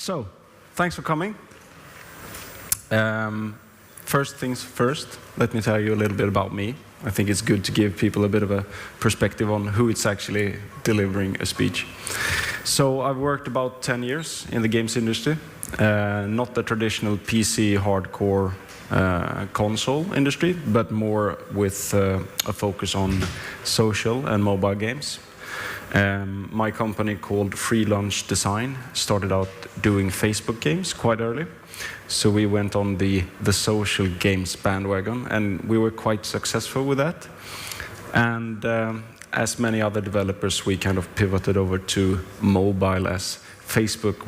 So, thanks for coming. First things first, let me tell you a little bit about me. I think it's good to give people a bit of a perspective on who it's actually delivering a speech. So I've worked about 10 years in the games industry, not the traditional PC hardcore console industry, but more with a focus on social and mobile games. My company called Free Lunch Design started out doing Facebook games quite early. So we went on the social games bandwagon, and we were quite successful with that. And as many other developers, we kind of pivoted over to mobile as Facebook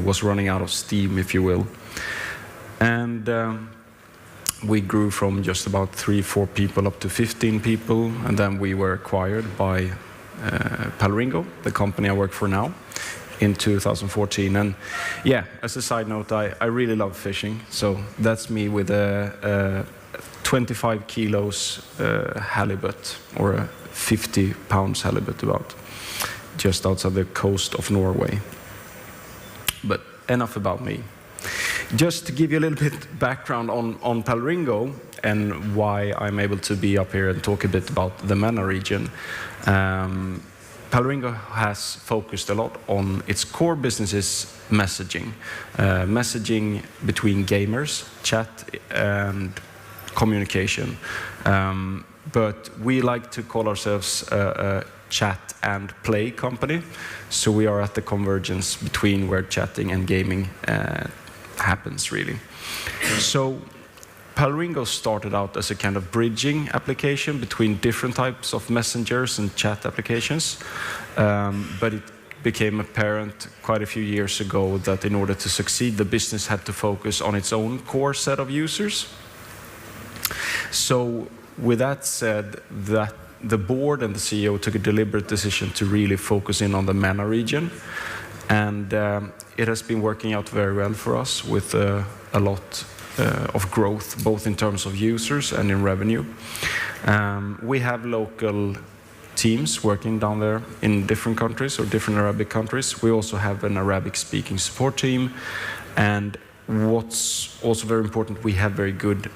was running out of steam, if you will. And we grew from just about 3-4 people up to 15 people, and then we were acquired by Palringo, the company I work for now, in 2014. And yeah, as a side note, I really love fishing. So that's me with a 25 kilos halibut, or a 50 pounds halibut about, just outside the coast of Norway. But enough about me. Just to give you a little bit background on Palringo and why I'm able to be up here and talk a bit about the MENA region. Palringo has focused a lot on its core business messaging. Messaging between gamers, chat and communication. But we like to call ourselves a chat and play company. So we are at the convergence between where chatting and gaming happens, really. So Palringo started out as a kind of bridging application between different types of messengers and chat applications. But it became apparent quite a few years ago that in order to succeed, the business had to focus on its own core set of users. So with that said, that the board and the CEO took a deliberate decision to really focus in on the MENA region. And it has been working out very well for us with a lot of growth, both in terms of users and in revenue. We have local teams working down there in different countries or different Arabic countries. We also have an Arabic-speaking support team. And what's also very important, we have very good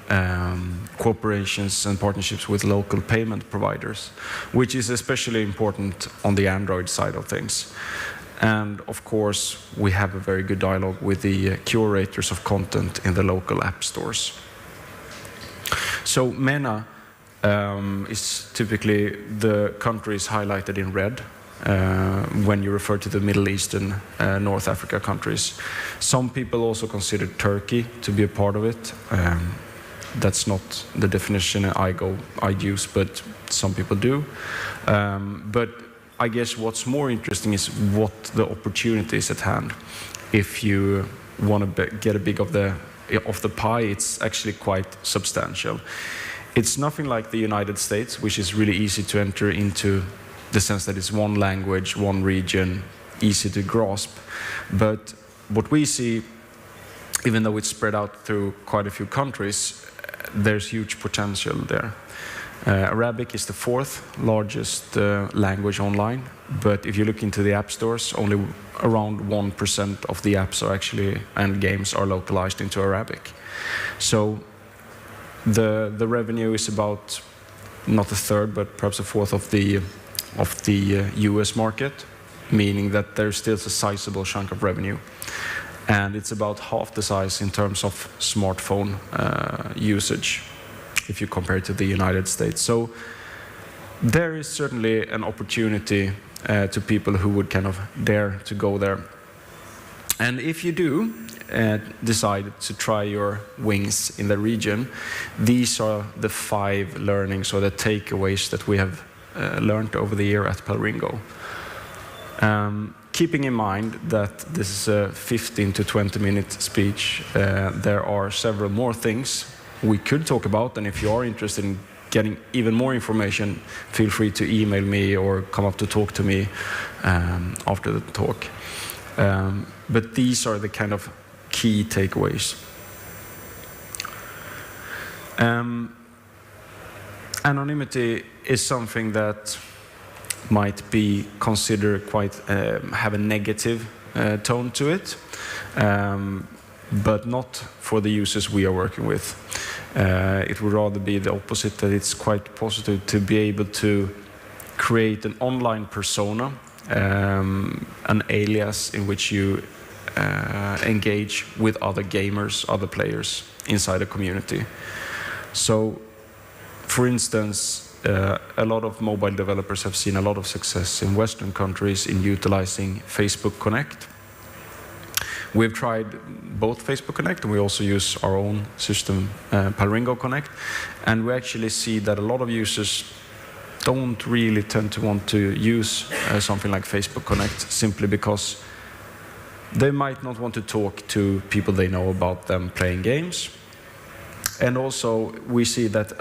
cooperations and partnerships with local payment providers, which is especially important on the Android side of things. And of course, we have a very good dialogue with the curators of content in the local app stores. So MENA is typically the countries highlighted in red when you refer to the Middle Eastern, North Africa countries. Some people also consider Turkey to be a part of it. That's not the definition I use, but some people do. But I guess what's more interesting is what the opportunity is at hand. If you want to get a big of the pie, it's actually quite substantial. It's nothing like the United States, which is really easy to enter into the sense that it's one language, one region, easy to grasp. But what we see, even though it's spread out through quite a few countries, there's huge potential there. Arabic is the 4th largest language online, but if you look into the app stores, only around 1% of the apps are actually, and games are localized into Arabic. So the revenue is about not a third, but perhaps a fourth of the US market, meaning that there's still a sizable chunk of revenue. And it's about half the size in terms of smartphone usage, if you compare it to the United States. So there is certainly an opportunity to people who would kind of dare to go there. And if you do decide to try your wings in the region, these are the 5 learnings or the takeaways that we have learned over the year at Palringo. Keeping in mind that this is a 15 to 20 minute speech, there are several more things we could talk about, and if you are interested in getting even more information, feel free to email me or come up to talk to me after the talk. But these are the kind of key takeaways. Anonymity is something that might be considered quite have a negative tone to it. but not for the users we are working with. It would rather be the opposite, that it's quite positive to be able to create an online persona, an alias in which you engage with other gamers, other players inside a community. So, for instance, a lot of mobile developers have seen a lot of success in Western countries in utilizing Facebook Connect. We've tried both Facebook Connect, and we also use our own system, Palringo Connect, and we actually see that a lot of users don't really tend to want to use something like Facebook Connect, simply because they might not want to talk to people they know about them playing games. And also, we see that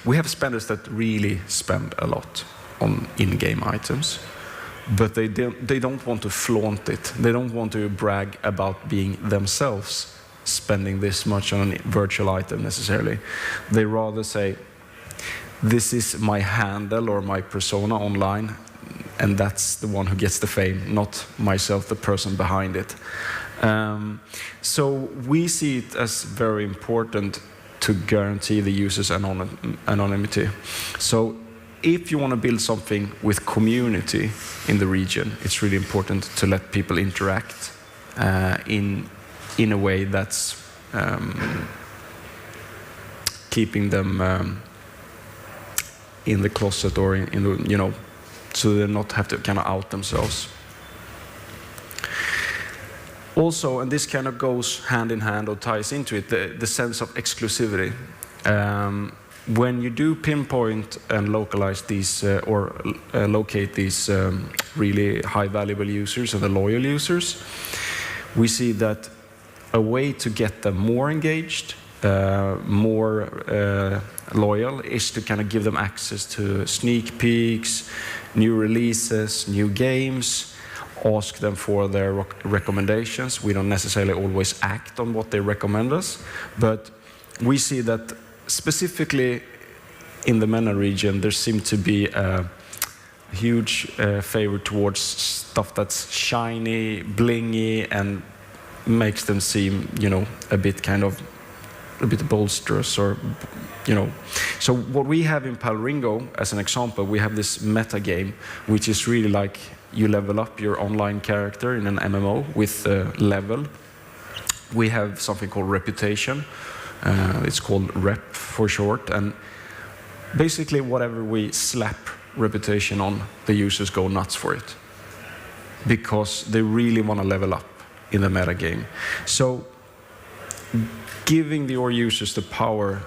we have spenders that really spend a lot on in-game items, but they don't want to flaunt it. They don't want to brag about being themselves spending this much on a virtual item necessarily. They rather say, this is my handle or my persona online, and that's the one who gets the fame, not myself, the person behind it. So we see it as very important to guarantee the user's anonymity. So if you want to build something with community in the region, it's really important to let people interact in a way that's keeping them in the closet, or in the, so they not have to kind of out themselves. Also, and this kind of goes hand in hand or ties into it, the sense of exclusivity. When you do pinpoint and localize these, locate these really high valuable users and the loyal users, we see that a way to get them more engaged, more loyal, is to kind of give them access to sneak peeks, new releases, new games, ask them for their recommendations. We don't necessarily always act on what they recommend us, but we see that specifically in the MENA region, there seems to be a huge favor towards stuff that's shiny, blingy, and makes them seem, a bit bolsterous, or, So what we have in Palringo, as an example, we have this meta game, which is really like you level up your online character in an MMO with level. We have something called reputation. It's called rep for short, and basically whatever we slap reputation on, the users go nuts for it, because they really want to level up in the meta game. So giving your users the power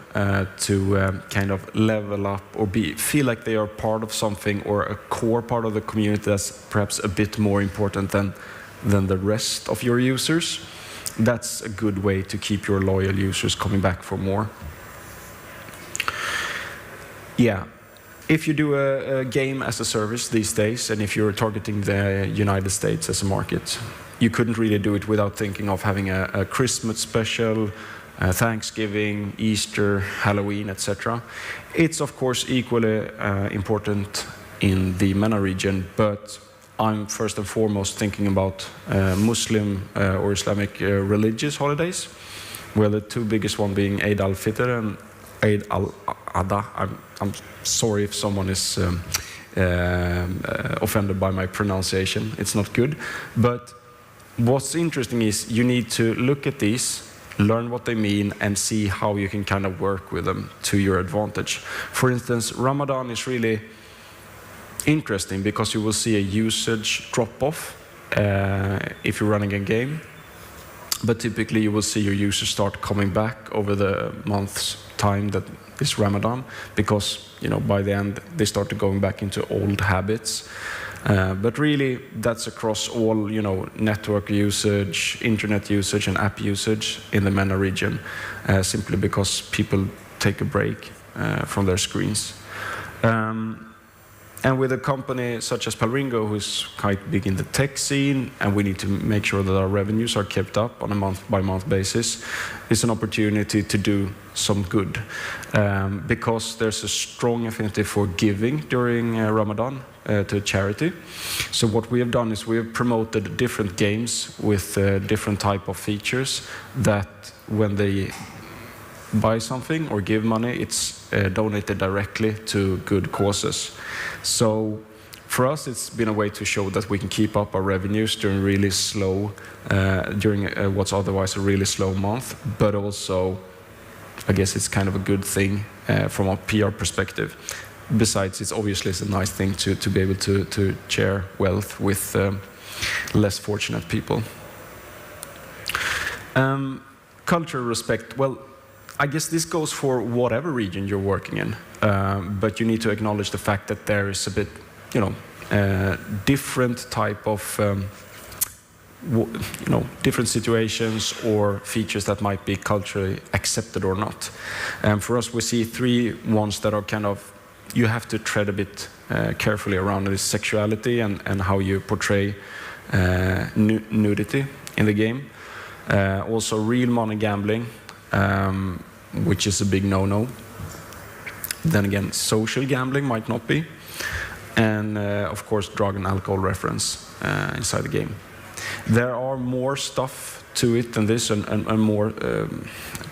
to kind of level up or feel like they are part of something, or a core part of the community that's perhaps a bit more important than the rest of your users, that's a good way to keep your loyal users coming back for more. Yeah, if you do a game as a service these days, and if you're targeting the United States as a market, you couldn't really do it without thinking of having a Christmas special, Thanksgiving, Easter, Halloween, etc. It's of course equally important in the MENA region, but I'm first and foremost thinking about Muslim or Islamic religious holidays, where the two biggest one being Eid al-Fitr and Eid al-Adha. I'm sorry if someone is offended by my pronunciation. It's not good. But what's interesting is you need to look at these, learn what they mean, and see how you can kind of work with them to your advantage. For instance, Ramadan is really interesting because you will see a usage drop-off if you're running a game. But typically you will see your users start coming back over the month's time that is Ramadan, because by the end they started going back into old habits. But really that's across all network usage, internet usage, and app usage in the MENA region, simply because people take a break from their screens. And with a company such as Palringo, who's quite big in the tech scene, and we need to make sure that our revenues are kept up on a month-by-month basis, it's an opportunity to do some good. Because there's a strong affinity for giving during Ramadan. to charity. So what we have done is we have promoted different games with different type of features that when they buy something or give money, it's donated directly to good causes. So for us, it's been a way to show that we can keep up our revenues during really slow, during what's otherwise a really slow month, but also, I guess it's kind of a good thing from a PR perspective. Besides, it's obviously a nice thing to be able to share wealth with less fortunate people. Cultural respect, well, I guess this goes for whatever region you're working in, but you need to acknowledge the fact that there is a bit, different type of, different situations or features that might be culturally accepted or not. For us, we see three ones that are kind of, you have to tread a bit carefully around this: sexuality and how you portray nudity in the game. Also real money gambling, which is a big no-no. Then again, social gambling might not be. And of course, drug and alcohol reference inside the game. There are more stuff to it than this and more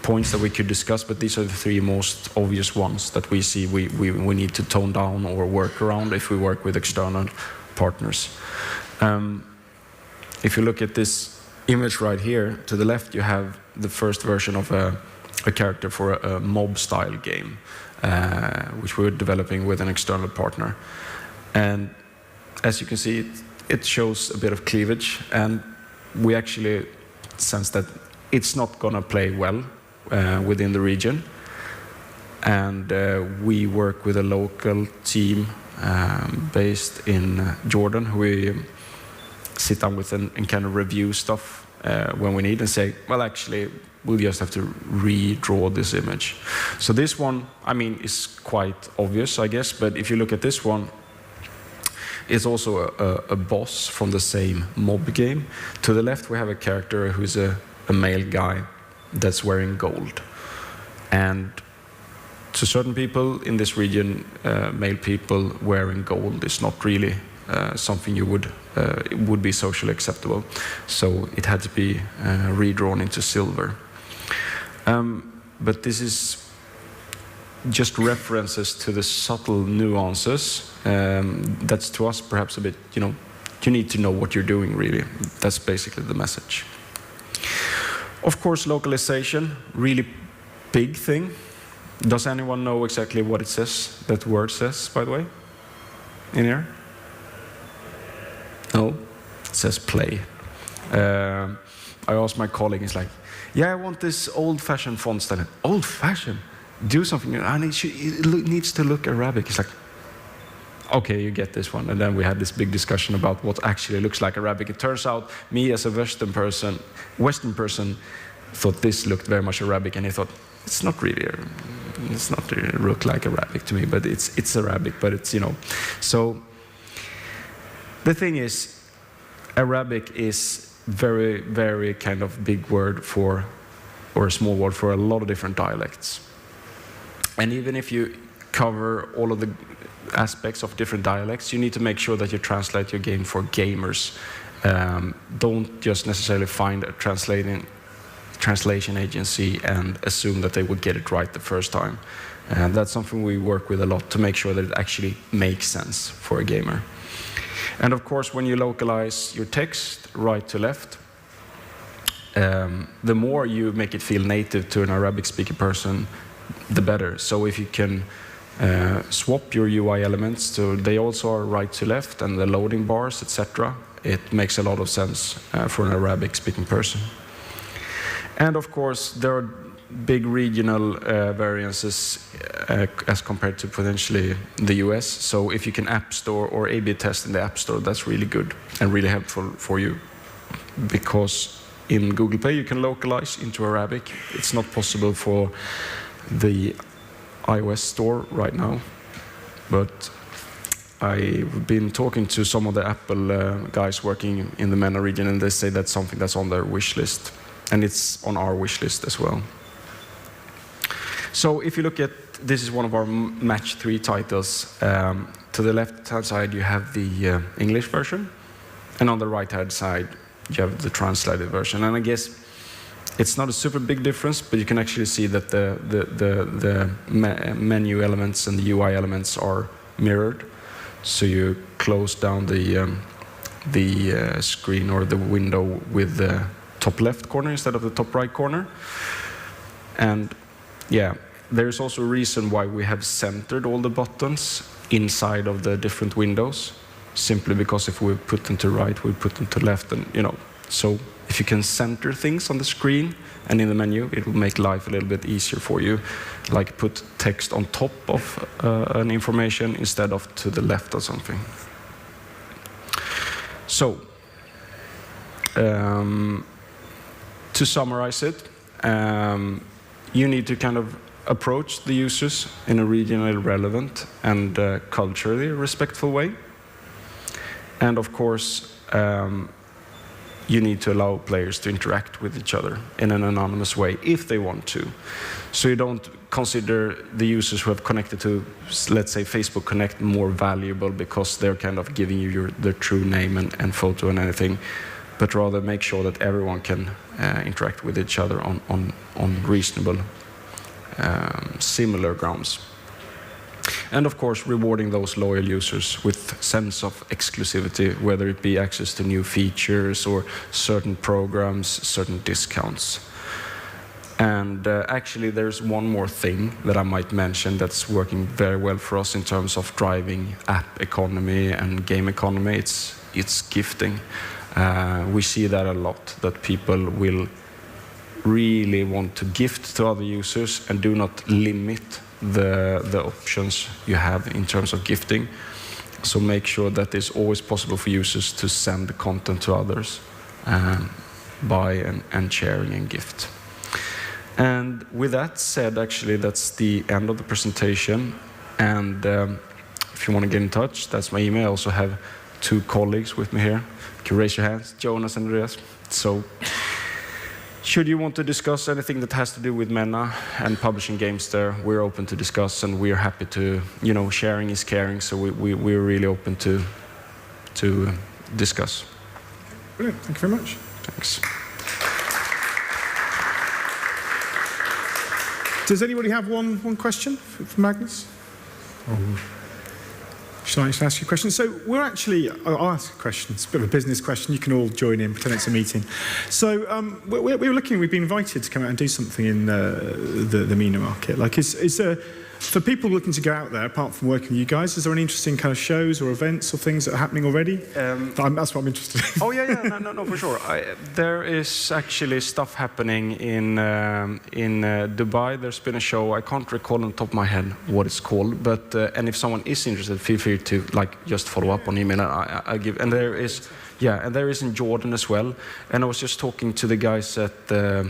points that we could discuss, but these are the three most obvious ones that we see we need to tone down or work around if we work with external partners. If you look at this image right here, to the left you have the first version of a character for a mob-style game, which we're developing with an external partner. And as you can see, it shows a bit of cleavage, and we actually sense that it's not going to play well within the region. And we work with a local team based in Jordan, who we sit down with and kind of review stuff when we need and say, well, actually, we'll just have to redraw this image. So this one, I mean, is quite obvious, I guess, but if you look at this one, it's also a boss from the same mob game. To the left, we have a character who's a male guy that's wearing gold. And to certain people in this region, male people wearing gold is not really something you would be socially acceptable. So it had to be redrawn into silver. But this is just references to the subtle nuances. That's to us perhaps a bit, you need to know what you're doing really. That's basically the message. Of course, localization, really big thing. Does anyone know exactly what it says, that word says, by the way, in here? No? It says play. I asked my colleague, he's like, yeah, I want this old-fashioned font style. Old-fashioned? Do something, and it needs to look Arabic. It's like, okay, you get this one. And then we had this big discussion about what actually looks like Arabic. It turns out, me as a Western person thought this looked very much Arabic, and he thought, it's not really look like Arabic to me, but it's Arabic, but it's, So the thing is, Arabic is very, very kind of big word for, or a small word for a lot of different dialects. And even if you cover all of the aspects of different dialects, you need to make sure that you translate your game for gamers. Don't just necessarily find a translation agency and assume that they would get it right the first time. And that's something we work with a lot to make sure that it actually makes sense for a gamer. And of course, when you localize your text right to left, the more you make it feel native to an Arabic-speaking person, the better. So if you can swap your UI elements so they also are right to left, and the loading bars, etc., it makes a lot of sense for an Arabic-speaking person. And of course, there are big regional variances as compared to potentially the US. So if you can App Store or A/B test in the App Store, that's really good and really helpful for you. Because in Google Play, you can localize into Arabic. It's not possible for the iOS store right now, but I've been talking to some of the Apple guys working in the MENA region, and they say that's something that's on their wish list, and it's on our wish list as well. So if you look at, this is one of our match 3 titles. to the left-hand side, you have the English version, and on the right-hand side, you have the translated version. And I guess it's not a super big difference, but you can actually see that the menu elements and the UI elements are mirrored. So you close down the screen or the window with the top left corner instead of the top right corner. And yeah, there's also a reason why we have centered all the buttons inside of the different windows, simply because if we put them to right, we put them to left, and so if you can center things on the screen and in the menu, it will make life a little bit easier for you, like put text on top of an information instead of to the left or something. So to summarize it, you need to kind of approach the users in a regionally relevant and culturally respectful way. And of course, you need to allow players to interact with each other in an anonymous way if they want to. So you don't consider the users who have connected to, let's say, Facebook Connect more valuable because they're kind of giving you their true name and photo and anything, but rather make sure that everyone can interact with each other on reasonable, similar grounds. And of course, rewarding those loyal users with sense of exclusivity, whether it be access to new features or certain programs, certain discounts. And actually, there's one more thing that I might mention that's working very well for us in terms of driving app economy and game economy. It's gifting. We see that a lot, that people will really want to gift to other users and do not limit the options you have in terms of gifting. So make sure that it's always possible for users to send the content to others, buy and sharing and gift. And with that said, actually, that's the end of the presentation. And if you want to get in touch, that's my email. I also have 2 colleagues with me here. You can raise your hands, Jonas and Andreas. So should you want to discuss anything that has to do with MENA and publishing games there, we're open to discuss, and we're happy to, sharing is caring, so we're really open to discuss. Brilliant, thank you very much. Thanks. Does anybody have one question for Magnus? Shall I ask you a question? So we're actually, I'll ask a question. It's a bit of a business question. You can all join in, pretend it's a meeting. So we've been invited to come out and do something in the MENA market. Like, is there, for people looking to go out there, apart from working with you guys, is there any interesting kind of shows or events or things that are happening already? That's what I'm interested in. Oh, yeah, no, for sure. There is actually stuff happening in Dubai. There's been a show, I can't recall on the top of my head what it's called, but and if someone is interested, feel free to just follow up on email. I give, and there is, and there is in Jordan as well. And I was just talking to the guys at the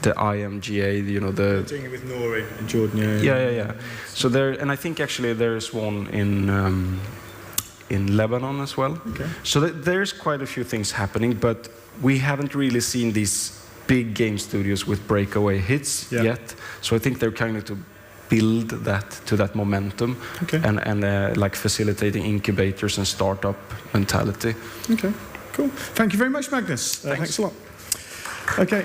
IMGA, They're doing it with Nori in Jordan. Yeah. So there, and I think actually there is one in Lebanon as well. Okay. So there's quite a few things happening, but we haven't really seen these big game studios with breakaway hits yet. So I think they're kind of to build that momentum, and like facilitating incubators and startup mentality. Okay, cool. Thank you very much, Magnus. Thanks a lot. Okay.